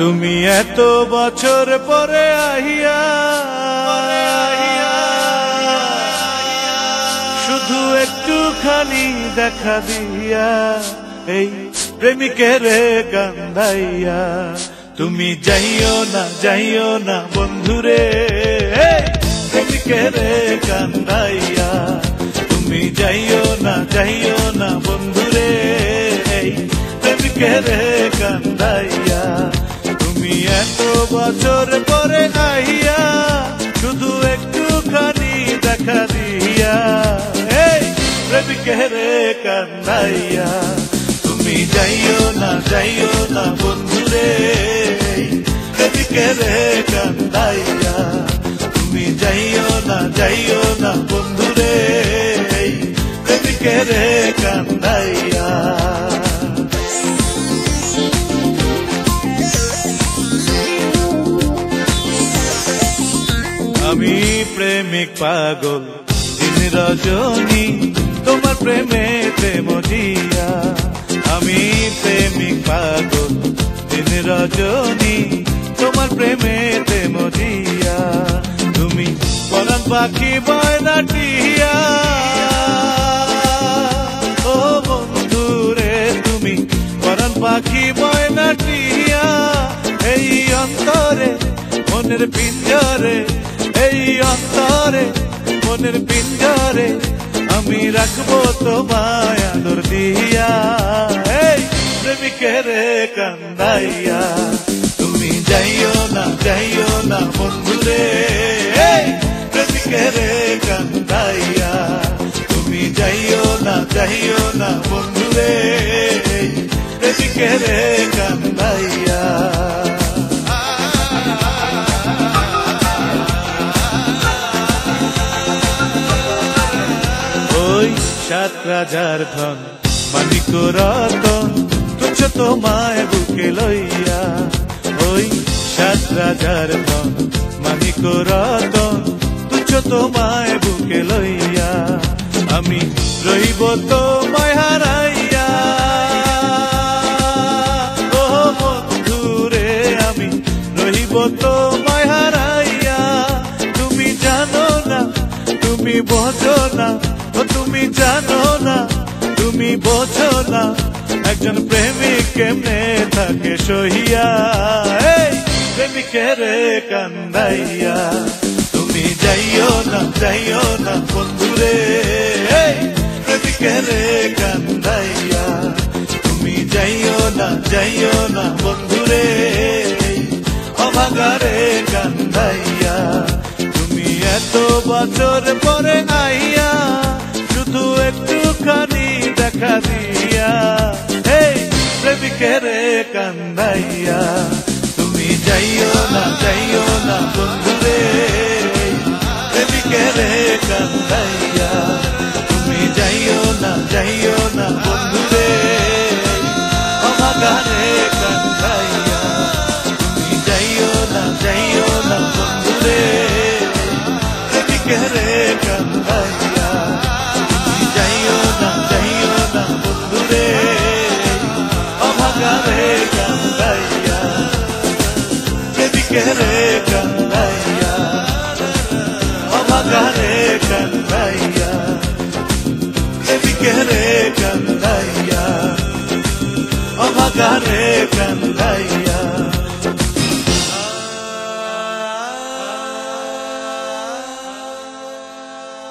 তুমি এত বছর পরে আহিয়া শুধু একটুখানি দেখা দিয়া এই প্রেমিকের কান্দাইয়া। তুমি যাইও না বন্ধুরে প্রেমিকের কান্দাইয়া। তুমি যাইও না বন্ধুরে প্রেমিকের কান্দাইয়া। তুমি এত বছর পরে আইয়া শুধু একটুখানি দেখা দিয়া এই প্রেমিকের কান্দাইয়া। তুমি যাইও না বন্ধুরে প্রেমিকের কান্দাইয়া। তুমি যাইও না বন্ধুরে প্রেমিকের কান্দাইয়া। আমি প্রেমিক পাগল দিন রজনী তোমার প্রেমেতে মজিয়া। আমি প্রেমিক পাগল দিন রজনী তোমার প্রেমেতে মজিয়া। তুমি পরাণ পাখি বয়নাটিয়া ও বন্ধুরে। তুমি পরাণ পাখি বয়নাটিয়া এই অন্তরে মনের পিঞ্জরে এই অন্তরে মনের পিঞ্জরে আমি রাখবো তোমায় আদর দিয়া এই প্রেমিকের কান্দাইয়া। তুমি যাইও না বন্ধুরে প্রেমিকের কান্দাইয়া। তুমি যাইও না বন্ধুরে প্রেমিকের কান্দাইয়া। সাত রাজার ধন মানিক রতন তুচ্ছ তোমায় বুকে লইয়া। ওই সাত রাজার ধন মানিক রতন তুচ্ছ তোমায় বুকে লইয়া। আমি রইব তোমায় হারাইয়া ও বন্ধুরে। আমি রইব তোমায় হারাইয়া। তুমি জানো না তুমি বোঝো না তুমি জানো না তুমি বোঝো না একজন প্রেমিক কেমনে থাকে সহিয়া এই প্রেমিকের কান্দাইয়া। তুমি যাইও না বন্ধুরে প্রেমিকের কান্দাইয়া। তুমি যাইও না বন্ধুরে অভাগারে কান্দাইয়া। তুমি এত বছর পরে আইয়া শুধু একটুখানি দেখা দিয়া এই প্রেমিকের কান্দাইয়া। তুমি যাইও না বন্ধুরে প্রেমিকের কান্দাইয়া। তুমি যাইও না বন্ধুরে অভাগারে কান্দাইয়া। তুমি যাইও না বন্ধুরে প্রেমিকের কান্দাইয়া। যাইও না বন্ধুরে অভাগারে কান্দাইয়া প্রেমিকের